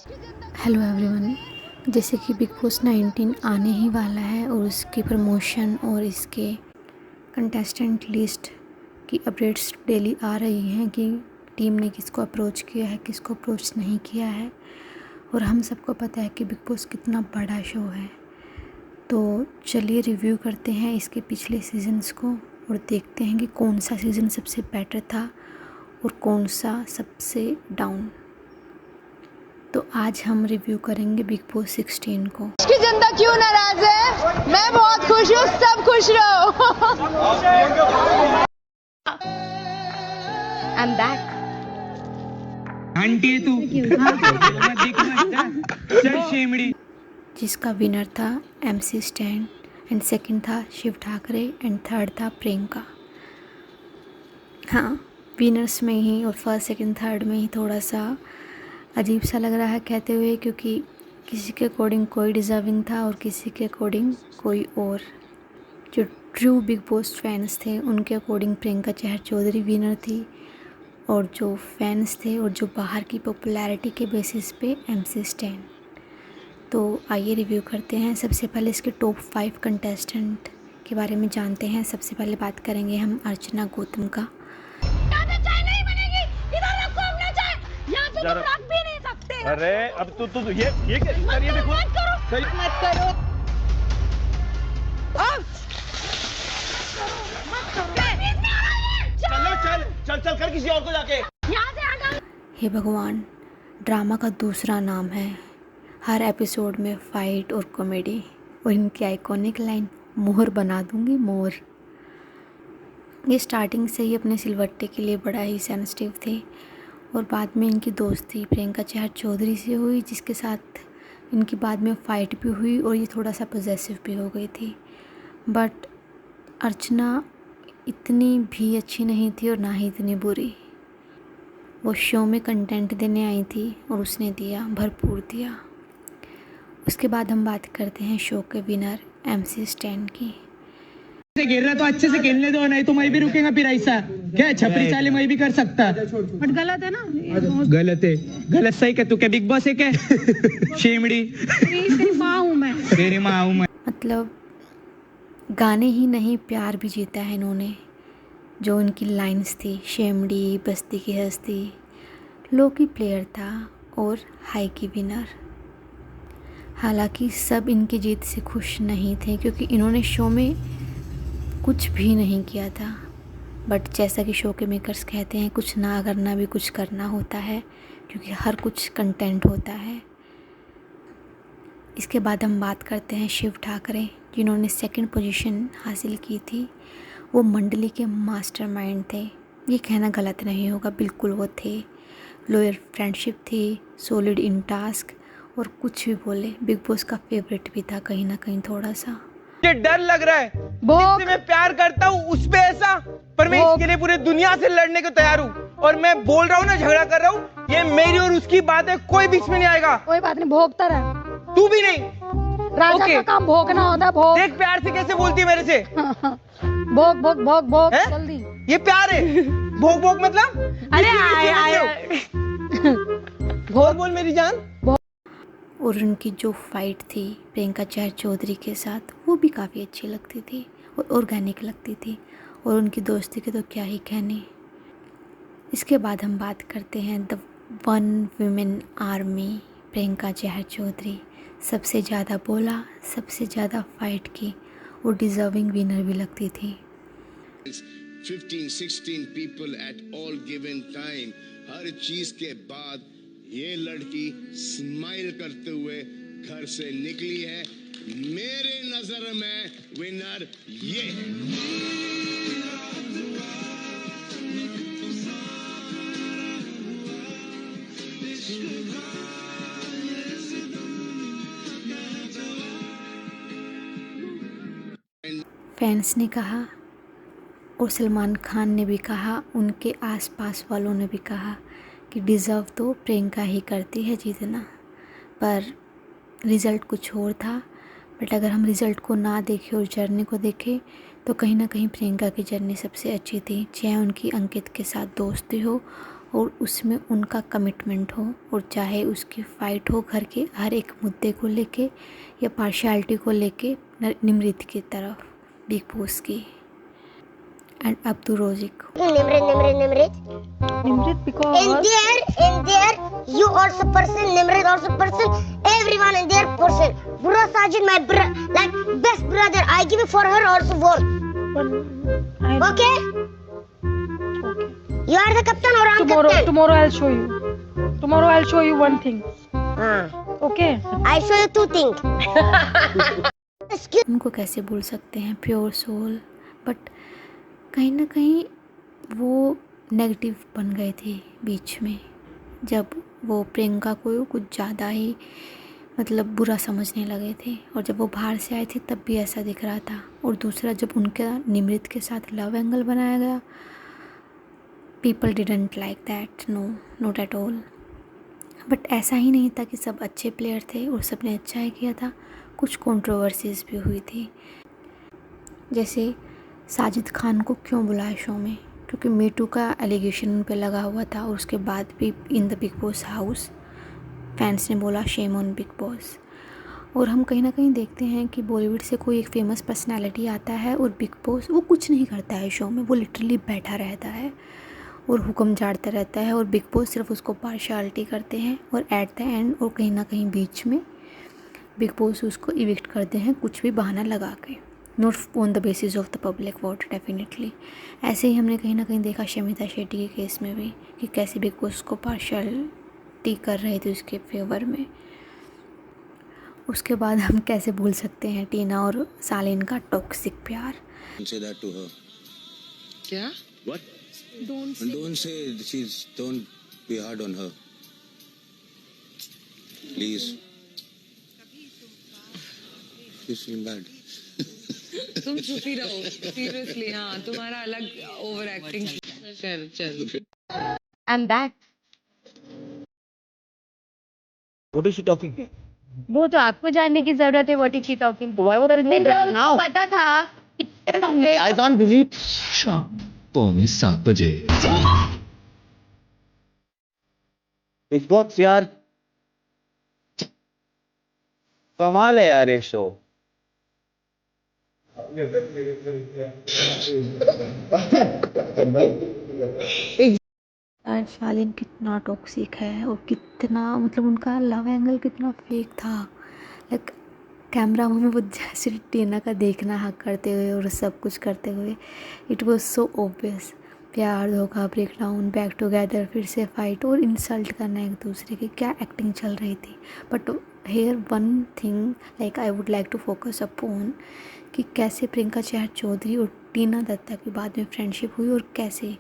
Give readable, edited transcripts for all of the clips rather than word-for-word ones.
Hello everyone. जैसे कि big boss 19 आने ही वाला है और उसकी प्रमोशन और इसके कंटेस्टेंट लिस्ट की अपडेट्स डेली आ रही हैं कि टीम ने किसको अप्रोच किया है, किसको अप्रोच नहीं किया है। और हम सबको पता है कि बिग बॉस कितना बड़ा शो है। तो चलिए रिव्यू करते हैं इसके पिछले सीजन्स को और देखते हैं कि कौन सा सीज़न सबसे बेटर था और कौन सा सबसे डाउन। तो आज हम रिव्यू करेंगे बिग बॉस 16 को। की जनता क्यों नाराज है? मैं बहुत खुश हूँ, सब खुश रहो। I am back. आंटी तू चल शेमड़ी। जिसका विनर था MC स्टैन एंड सेकंड था शिव ठाकरे एंड थर्ड था प्रियंका। हाँ, विनर्स में ही और फर्स्ट सेकंड थर्ड में ही थोड़ा सा अजीब सा लग रहा है कहते हुए, क्योंकि किसी के अकॉर्डिंग कोई डिज़र्विंग था और किसी के अकॉर्डिंग कोई और। जो ट्रू बिग बॉस फैंस थे उनके अकॉर्डिंग प्रियंका चहर चौधरी विनर थी और जो फैंस थे और जो बाहर की पॉपुलैरिटी के बेसिस पे MC स्टैन। तो आइए रिव्यू करते हैं। सबसे पहले इसके टॉप 5 कंटेस्टेंट के बारे में जानते हैं। सबसे पहले बात करेंगे हम अर्चना गौतम का। रख भी नहीं सकते। अरे अब तू ये क्या ये देखो मत करो। चलो चल कर किसी और को जाके। हे भगवान, ड्रामा का दूसरा नाम है। हर एपिसोड में फाइट और कॉमेडी और इनकी आइकॉनिक लाइन मोहर बना दूंगी मोर। ये स्टार्टिंग से ही अपने सिलवट्टे के लिए बड़ा ही सेंसिटिव थे और बाद में इनकी दोस्ती प्रियंका चहर चौधरी से हुई, जिसके साथ इनकी बाद में फ़ाइट भी हुई और ये थोड़ा सा पॉजेसिव भी हो गई थी। बट अर्चना इतनी भी अच्छी नहीं थी और ना ही इतनी बुरी। वो शो में कंटेंट देने आई थी और उसने दिया, भरपूर दिया। उसके बाद हम बात करते हैं शो के विनर MC स्टैन की। गिर रहा तो अच्छे से खेलने दो, नहीं तो मैं भी रुकेगा फिर ऐसा क्या छपरी चाले मैं भी कर सकता। बट गलत है ना? गलत है। गलत सही क्या? तू क्या बिग बॉस है क्या? शेमड़ी तेरी माँ हूँ मैं। तेरी माँ हूँ मैं। मतलब गाने ही नहीं प्यार भी जीता है इन्होंने। जो उनकी लाइंस थी, शेमड़ी बस्ती की हस्ती, लो की प्लेयर था और हाई की विनर। हालांकि सब इनकी जीत से खुश नहीं थे क्योंकि इन्होंने शो में कुछ भी नहीं किया था। बट जैसा कि शो के मेकर्स कहते हैं, कुछ ना करना भी कुछ करना होता है, क्योंकि हर कुछ कंटेंट होता है। इसके बाद हम बात करते हैं शिव ठाकरे, जिन्होंने सेकंड पोजीशन हासिल की थी। वो मंडली के मास्टरमाइंड थे। ये कहना गलत नहीं होगा, बिल्कुल वो थे। लॉयल फ्रेंडशिप थी, सॉलिड इन टास्क और कुछ भी बोले बिग बॉस का फेवरेट भी था कहीं ना कहीं थोड़ा सा। मुझे डर लग रहा है। जिससे मैं प्यार करता हूँ उस पे ऐसा, पर मैं इसके लिए पूरी दुनिया से लड़ने को तैयार हूँ। और मैं बोल रहा हूँ ना, झगड़ा कर रहा हूँ, ये मेरी और उसकी बात है, कोई बीच में नहीं आएगा। कोई बात नहीं, भोगता रहे। तू भी नहीं। राजा का काम भोगना होता है। भोग देख प्यार से कैसे बोलती है मेरे से। भोग भोग भोग भोग है? जल्दी। ये प्यार है। भोग भोग मतलब अरे आए भोग बोल मेरी जान। और उनकी जो फाइट थी प्रियंका चहर चौधरी के साथ, वो भी काफ़ी अच्छी लगती थी और ऑर्गेनिक लगती थी। और उनकी दोस्ती के तो क्या ही कहने। इसके बाद हम बात करते हैं the one women army Priyanka Chahar Choudhary. सबसे ज़्यादा बोला, सबसे ज़्यादा फाइट की और डिज़र्विंग विनर भी लगती थी। 15-16 people at all given time। हर चीज के बाद ये लड़की स्माइल करते हुए घर से निकली है। मेरे नजर में विनर ये। फैंस ने कहा और सलमान खान ने भी कहा, उनके आसपास वालों ने भी कहा कि डिज़र्व तो प्रियंका ही करती है जीतना। पर रिज़ल्ट कुछ और था। बट अगर हम रिज़ल्ट को ना देखें और जर्नी को देखें तो कहीं ना कहीं प्रियंका की जर्नी सबसे अच्छी थी। चाहे उनकी अंकित के साथ दोस्ती हो और उसमें उनका कमिटमेंट हो, और चाहे उसकी फ़ाइट हो घर के हर एक मुद्दे को लेके या पार्शियलिटी को लेके निमृत की तरफ बिग बॉस की। And Abdu Rozik Nimrit because in there you also person, Nimrit also person, everyone in there person. Bro Sajid my like best brother. I give it for her also vote. Okay? You are the captain or I'm captain? Tomorrow I'll show you. Tomorrow I'll show you one thing. Okay? I show you two things. उनको कैसे भूल सकते हैं, pure soul, but कहीं ना कहीं वो negative बन गए थे बीच में, जब वो प्रियंका को कुछ ज़्यादा ही मतलब बुरा समझने लगे थे, और जब वो बाहर से आए थे तब भी ऐसा दिख रहा था। और दूसरा, जब उनका निमृत के साथ लव एंगल बनाया गया, people didn't like that, no not at all. But ऐसा ही नहीं था कि सब अच्छे प्लेयर थे और सब ने अच्छा ही किया था, कुछ कंट्रोवर्सीज भी हुई थी। जैसे साजिद खान को क्यों बुलाया शो में, क्योंकि मीटू का एलिगेशन उन पे लगा हुआ था, और उसके बाद भी in the big boss house fans ने बोला शेम ऑन बिग बॉस। और हम कहीं ना कहीं देखते हैं कि बॉलीवुड से कोई एक फेमस पर्सनालिटी आता है और बिग बॉस वो कुछ नहीं करता है शो में, वो लिटरली बैठा रहता है और हुक्म झाड़ता रहता है, और बिग बॉस सिर्फ उसको पार्शियलिटी करते हैं, और एट द एंड और कहीं ना कहीं बीच में बिग बॉस उसको इविक्ट करते हैं कुछ भी बहाना लगा के, not on the basis of the public vote definitely. ऐसे ही हमने कहीं ना कहीं देखा शमिता शेट्टी के केस में भी कि कैसे बिग बॉस को पार्शियलिटी कर रहे थे उसके फेवर में। उसके बाद हम कैसे भूल सकते हैं टीना और सालिन का टॉक्सिक प्यार। Say that to her. क्या? What? Don't say don't be hard on her. Please. She's feeling bad. तुम चुप ही रहो, सीरियसली। हाँ, तुम्हारा अलग ओवर एक्टिंग। चल। I'm back. What is she talking? वो तो आपको जानने की जरूरत है व्हाट इज शी टॉकिंग। पता था। I can't believe. पौने 7 बजे। बिग बॉस यार कमाल है यार ये शो। और शालिन कितना टॉक्सिक है, और कितना मतलब उनका लव एंगल कितना फेक था। लाइक कैमरा में वो जैसे टीना का देखना हक करते हुए और सब कुछ करते हुए, इट वाज सो ऑब्वियस। प्यार, धोखा, ब्रेक डाउन, बैक टुगेदर, फिर से फाइट और इंसल्ट करना एक दूसरे की, क्या एक्टिंग चल रही थी। But here one thing like I would like to focus upon कि कैसे प्रियंका चहर चौधरी और टीना दत्ता की बाद में फ्रेंडशिप हुई, और कैसे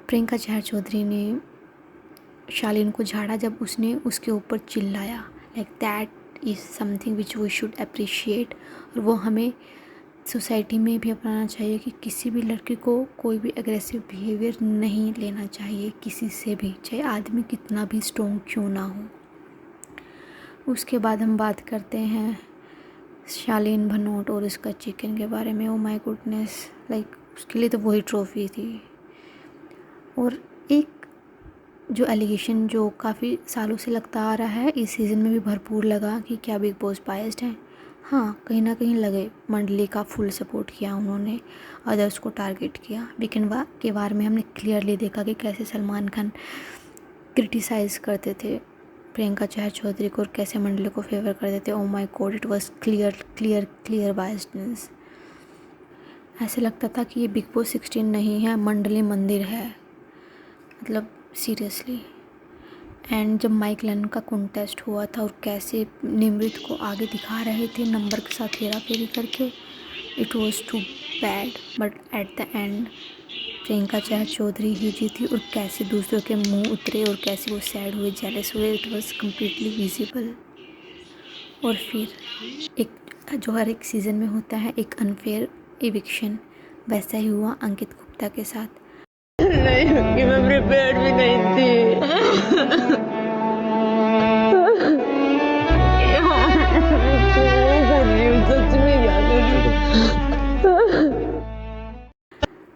प्रियंका चहर चौधरी ने शालिन को झाड़ा जब उसने उसके ऊपर चिल्लाया। Like that is something which we should appreciate, और वो हमें सोसाइटी में भी अपनाना चाहिए कि किसी भी लड़की को कोई भी एग्रेसिव बिहेवियर नहीं लेना चाहिए किसी से भी, चाहे आदमी कितना भी स्ट्रॉन्ग क्यों ना हो। उसके बाद हम बात करते हैं शालीन भनोट और इसका चिकन के बारे में। ओ माय गुडनेस, लाइक उसके लिए तो वही ट्रॉफ़ी थी। और एक जो एलिगेशन जो काफ़ी सालों से लगता आ रहा है, इस सीज़न में भी भरपूर लगा कि क्या बिग बॉस बायस्ड है। हाँ, कहीं ना कहीं लगे। मंडली का फुल सपोर्ट किया उन्होंने, अदर्स को टारगेट किया। वीकेंड के बारे में हमने क्लियरली देखा कि कैसे सलमान खान क्रिटिसाइज़ करते थे प्रियंका चहर चौधरी को और कैसे मंडली को फेवर करते थे। Oh my God, it was clear biasedness. ऐसे लगता था कि ये बिग बॉस 16 नहीं है, मंडली मंदिर है, मतलब सीरियसली। एंड जब माइक लन का कॉन्टेस्ट हुआ था और कैसे निमृत को आगे दिखा रहे थे नंबर के साथ हेरा फेरी करके, it was too bad. But at the end Priyanka Chahar Choudhary ही जीती, और कैसे दूसरों के मुंह उतरे और कैसे वो सैड हुए, जेलस हुए, इट वॉज कम्प्लीटली विजिबल। और फिर एक जो हर एक सीज़न में होता है एक अनफेयर इविक्शन, वैसा ही हुआ अंकित गुप्ता के साथ। नहीं क्योंकि मैं प्रिपेयर्ड भी नहीं थी।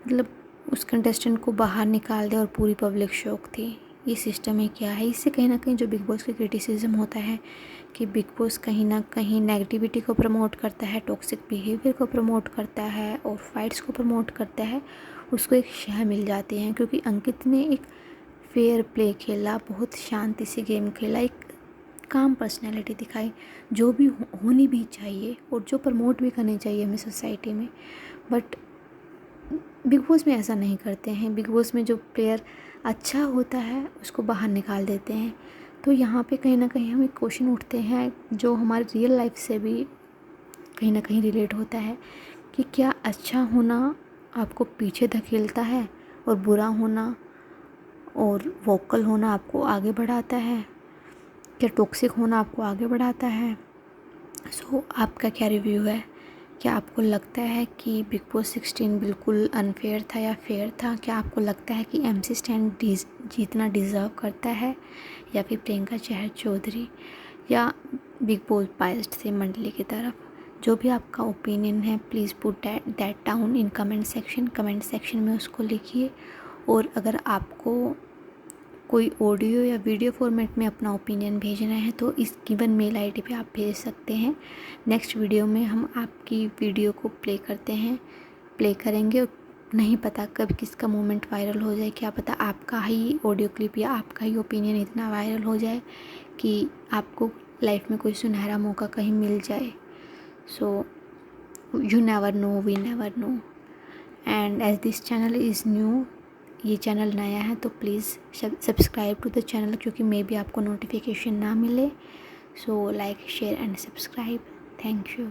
मतलब उसका कंटेस्टेंट को बाहर निकाल दे और पूरी पब्लिक शौक थी। ये सिस्टम ही क्या है? इससे कहीं ना कहीं जो बिग बॉस का क्रिटिसिज्म होता है कि बिग बॉस कहीं ना कहीं नेगेटिविटी को प्रमोट करता है, टॉक्सिक बिहेवियर को प्रमोट करता है और फाइट्स को प्रमोट करता है, उसको एक शह मिल जाती है। क्योंकि अंकित ने एक फेयर प्ले खेला, बहुत शांति से गेम खेला, एक काम पर्सनैलिटी दिखाई, जो भी होनी भी चाहिए और जो प्रमोट भी करनी चाहिए हमें सोसाइटी में। बट बिग बॉस में ऐसा नहीं करते हैं। बिग बॉस में जो प्लेयर अच्छा होता है उसको बाहर निकाल देते हैं। तो यहाँ पे कहीं ना कहीं हमें क्वेश्चन उठते हैं जो हमारी रियल लाइफ से भी कहीं ना कहीं रिलेट होता है कि क्या अच्छा होना आपको पीछे धकेलता है और बुरा होना और वोकल होना आपको आगे बढ़ाता है? क्या टॉक्सिक होना आपको आगे बढ़ाता है? सो आपका क्या रिव्यू है? क्या आपको लगता है कि बिग बॉस 16 बिल्कुल अनफेयर था या फेयर था? क्या आपको लगता है कि MC स्टैन जीतना डिज़र्व करता है या फिर प्रियंका चहर चौधरी या बिग बॉस बायस्ड थे मंडली की तरफ? जो भी आपका ओपिनियन है please put that down in comment section में उसको लिखिए। और अगर आपको कोई ऑडियो या वीडियो फॉर्मेट में अपना ओपिनियन भेजना है तो इस गिवन मेल ID पे आप भेज सकते हैं। नेक्स्ट वीडियो में हम आपकी वीडियो को प्ले करेंगे। नहीं पता कब किसका मोमेंट वायरल हो जाए, क्या पता आपका ही ऑडियो क्लिप या आपका ही ओपिनियन इतना वायरल हो जाए कि आपको लाइफ में कोई सुनहरा मौका कहीं मिल जाए। So you never know, we never know. And as this channel is new, ये चैनल नया है तो please subscribe to the channel, क्योंकि मे बी आपको नोटिफिकेशन ना मिले। So like, share and subscribe. Thank you.